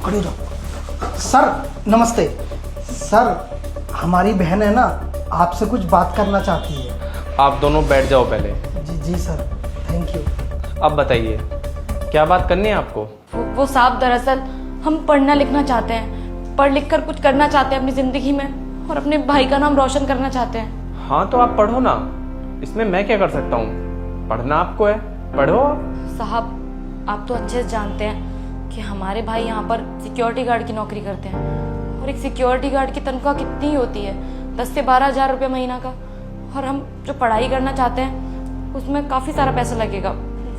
खड़े हो जाओ। सर नमस्ते। सर हमारी बहन है ना, आपसे कुछ बात करना चाहती है। आप दोनों बैठ जाओ पहले। जी जी सर, थैंक यू। अब बताइए क्या बात करनी है आपको? वो साहब, दरअसल हम पढ़ना लिखना चाहते हैं, पढ़ लिख कर कुछ करना चाहते हैं अपनी ज़िंदगी में और अपने भाई का नाम रोशन करना चाहते हैं। हाँ तो आप पढ़ो ना, इसमें मैं क्या कर सकता हूँ? पढ़ना आपको है, पढ़ो आप। साहब आप तो अच्छे से जानते हैं कि हमारे भाई यहाँ पर सिक्योरिटी गार्ड की नौकरी करते हैं और एक सिक्योरिटी गार्ड की तनख्वाह कितनी ही होती है, 10 से 12 हज़ार रुपये महीना का। और हम जो पढ़ाई करना चाहते हैं उसमें काफ़ी सारा पैसा लगेगा।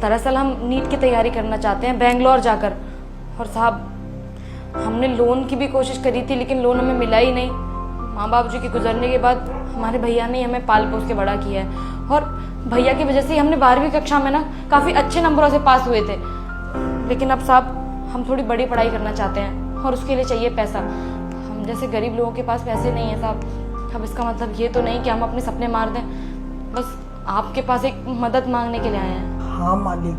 दरअसल हम नीट की तैयारी करना चाहते हैं बेंगलोर जाकर। और साहब हमने लोन की भी कोशिश करी थी लेकिन लोन हमें मिला ही नहीं। माँ बाप जी के गुजरने के बाद हमारे भैया ने हमें पाल पोस के बड़ा किया है और भैया की वजह से हमने 12वीं कक्षा में ना काफ़ी अच्छे नंबरों से पास हुए थे। लेकिन अब साहब हम थोड़ी बड़ी पढ़ाई करना चाहते हैं और उसके लिए चाहिए पैसा। हम जैसे गरीब लोगों के पास पैसे नहीं है साहब। अब इसका मतलब ये तो नहीं कि हम अपने सपने मार दें, बस आपके पास एक मदद मांगने के लिए आए हैं। हाँ मालिक,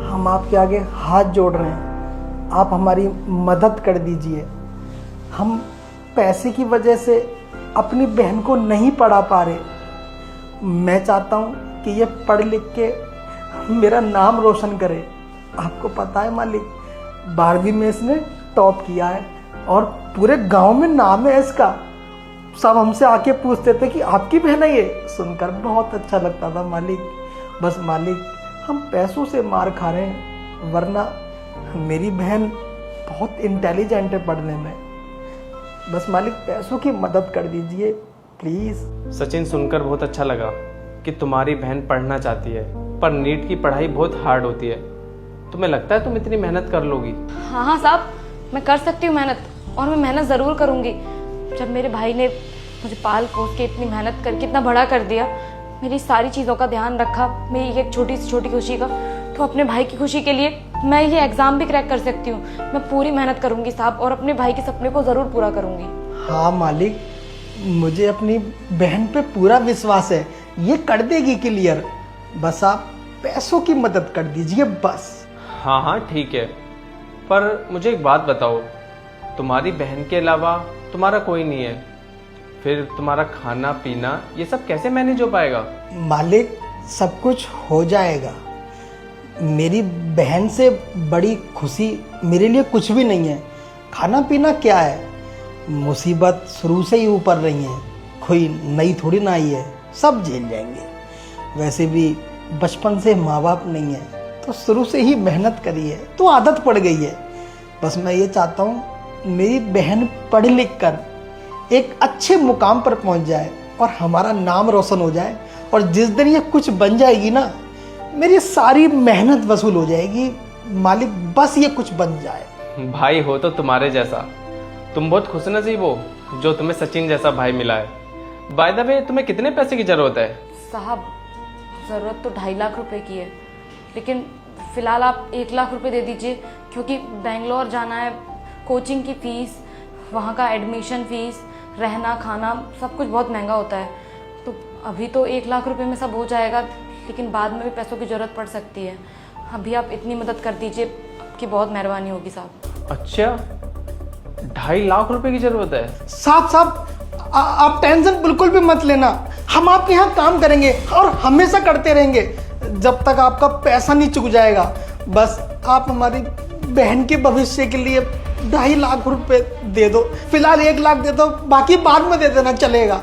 हम आपके आगे हाथ जोड़ रहे हैं, आप हमारी मदद कर दीजिए। हम पैसे की वजह से अपनी बहन को नहीं पढ़ा पा रहे। मैं चाहता हूँ कि ये पढ़ लिख के मेरा नाम रोशन करे। आपको पता है मालिक, 12वीं में इसने टॉप किया है और पूरे गांव में नाम है इसका। सब हमसे आके पूछते थे कि आपकी बहन है ये। सुनकर बहुत अच्छा लगता था मालिक। बस मालिक हम पैसों से मार खा रहे हैं, वरना मेरी बहन बहुत इंटेलिजेंट है पढ़ने में। बस मालिक पैसों की मदद कर दीजिए प्लीज़। सचिन, सुनकर बहुत अच्छा लगा कि तुम्हारी बहन पढ़ना चाहती है, पर नीट की पढ़ाई बहुत हार्ड होती है। तुम्हें लगता है तुम इतनी मेहनत कर लोगी? हाँ हाँ साहब, मैं कर सकती हूँ मेहनत और मैं मेहनत ज़रूर करूँगी। जब मेरे भाई ने मुझे पाल पोस के इतनी मेहनत करके इतना बड़ा कर दिया, मेरी सारी चीज़ों का ध्यान रखा, मेरी एक छोटी से छोटी खुशी का, तो अपने भाई की खुशी के लिए मैं ये एग्ज़ाम भी क्रैक कर सकती हूँ। मैं पूरी मेहनत करूँगी साहब और अपने भाई के सपने को ज़रूर पूरा करूँगी। हाँ मालिक, मुझे अपनी बहन पे पूरा विश्वास है, ये कर देगी क्लियर। बस आप पैसों की मदद कर दीजिए बस। हाँ हाँ ठीक है, पर मुझे एक बात बताओ, तुम्हारी बहन के अलावा तुम्हारा कोई नहीं है, फिर तुम्हारा खाना पीना ये सब कैसे मैनेज हो पाएगा? मालिक सब कुछ हो जाएगा। मेरी बहन से बड़ी खुशी मेरे लिए कुछ भी नहीं है। खाना पीना क्या है, मुसीबत शुरू से ही ऊपर रही है, कोई नई थोड़ी ना आई है, सब झेल जाएंगे। वैसे भी बचपन से माँ बाप नहीं है तो शुरू से ही मेहनत करी है तो आदत पड़ गई है। बस मैं ये चाहता हूँ मेरी बहन पढ़ लिख कर एक अच्छे मुकाम पर पहुँच जाए और हमारा नाम रोशन हो जाए। और जिस दिन ये कुछ बन जाएगी ना, मेरी सारी मेहनत वसूल हो जाएगी। मालिक बस ये कुछ बन जाए। भाई हो तो तुम्हारे जैसा, तुम बहुत खुशनसीब हो जो तुम्हें सचिन जैसा भाई मिला है। बाय द वे, तुम्हें कितने पैसे की जरूरत है? साहब ज़रूरत तो 2.5 लाख रुपए की है, लेकिन फ़िलहाल आप 1 लाख रुपए दे दीजिए, क्योंकि बेंगलोर जाना है, कोचिंग की फ़ीस, वहाँ का एडमिशन फ़ीस, रहना खाना सब कुछ बहुत महंगा होता है। तो अभी तो 1 लाख रुपए में सब हो जाएगा, लेकिन बाद में भी पैसों की ज़रूरत पड़ सकती है। अभी आप इतनी मदद कर दीजिए, आपकी बहुत मेहरबानी होगी साहब। अच्छा, 2.5 लाख रुपए की जरूरत है? साहब आप टेंशन बिल्कुल भी मत लेना, हम आपके यहाँ काम करेंगे और हमेशा करते रहेंगे जब तक आपका पैसा नहीं चुक जाएगा। बस आप हमारी बहन के भविष्य के लिए 2.5 लाख रुपए दे दो। फिलहाल 1 लाख दे दो, बाकी बाद में दे देना चलेगा,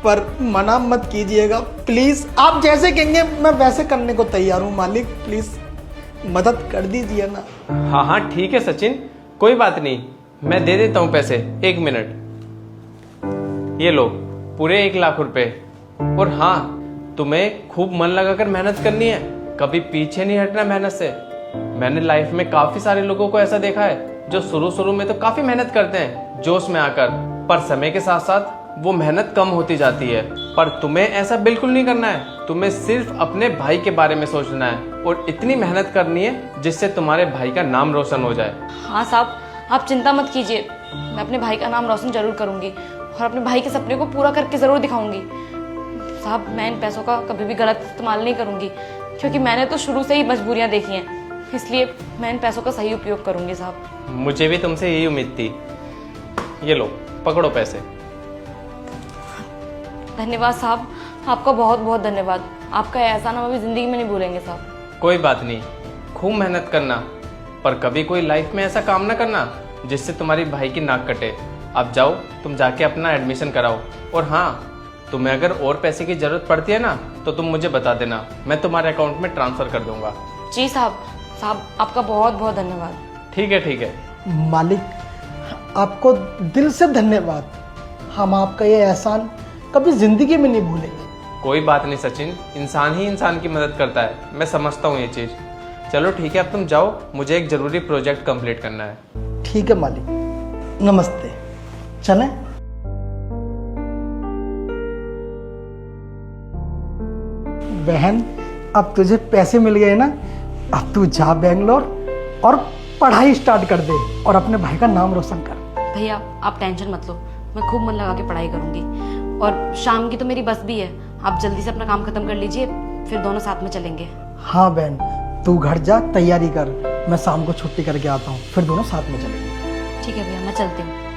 पर मना मत कीजिएगा प्लीज़। आप जैसे कहेंगे मैं वैसे करने को तैयार हूँ मालिक, प्लीज़ मदद कर दीजिए ना। हाँ हाँ ठीक है सचिन, कोई बात नहीं, मैं दे देता हूँ पैसे। 1 मिनट, ये लो पूरे 1 लाख रुपए। और हाँ, तुम्हें खूब मन लगाकर मेहनत करनी है, कभी पीछे नहीं हटना मेहनत से। मैंने लाइफ में काफी सारे लोगों को ऐसा देखा है जो शुरू में तो काफी मेहनत करते हैं जोश में आकर, पर समय के साथ साथ वो मेहनत कम होती जाती है। पर तुम्हें ऐसा बिल्कुल नहीं करना है, तुम्हें सिर्फ अपने भाई के बारे में सोचना है और इतनी मेहनत करनी है जिससे तुम्हारे भाई का नाम रोशन हो जाए। हाँ साहब, आप चिंता मत कीजिए, मैं अपने भाई का नाम रोशन जरूर करूँगी और अपने भाई के सपने को पूरा करके ज़रूर दिखाऊंगी। साहब मैं इन पैसों का कभी भी गलत इस्तेमाल नहीं करूँगी, क्योंकि मैंने तो शुरू से ही मजबूरियाँ देखी हैं। इसलिए मैं इन पैसों का सही उपयोग करूंगी साहब। मुझे भी तुमसे यही उम्मीद थी। ये लो, पकड़ो पैसे। धन्यवाद साहब, आपका बहुत बहुत धन्यवाद। आपका एहसान हम अभी जिंदगी में नहीं भूलेंगे साहब। कोई बात नहीं, खूब मेहनत करना, पर कभी कोई लाइफ में ऐसा काम ना करना जिससे तुम्हारी भाई की नाक कटे। अब जाओ, तुम जाके अपना एडमिशन कराओ। और हाँ, तुम्हें अगर और पैसे की जरूरत पड़ती है ना तो तुम मुझे बता देना, मैं तुम्हारे अकाउंट में ट्रांसफर कर दूंगा। जी साहब, साहब आपका बहुत बहुत धन्यवाद। ठीक है, ठीक है। मालिक, आपको दिल से धन्यवाद। हम आपका ये एहसान कभी जिंदगी में नहीं भूलेंगे। कोई बात नहीं सचिन, इंसान ही इंसान की मदद करता है, मैं समझता हूँ ये चीज़। चलो ठीक है, अब तुम जाओ, मुझे एक ज़रूरी प्रोजेक्ट कंप्लीट करना है। ठीक है मालिक, नमस्ते। चलें? बहन, अब तुझे पैसे मिल गए ना, अब तू जा बेंगलोर और पढ़ाई स्टार्ट कर दे और अपने भाई का नाम रोशन कर। भैया आप टेंशन मत लो, मैं खूब मन लगा के पढ़ाई करूंगी। और शाम की तो मेरी बस भी है, आप जल्दी से अपना काम खत्म कर लीजिए, फिर दोनों साथ में चलेंगे। हाँ बहन, तू घर जा, तैयारी कर, मैं शाम को छुट्टी करके आता हूँ, फिर दोनों साथ में चलेंगे। ठीक है भैया, मैं चलती हूँ।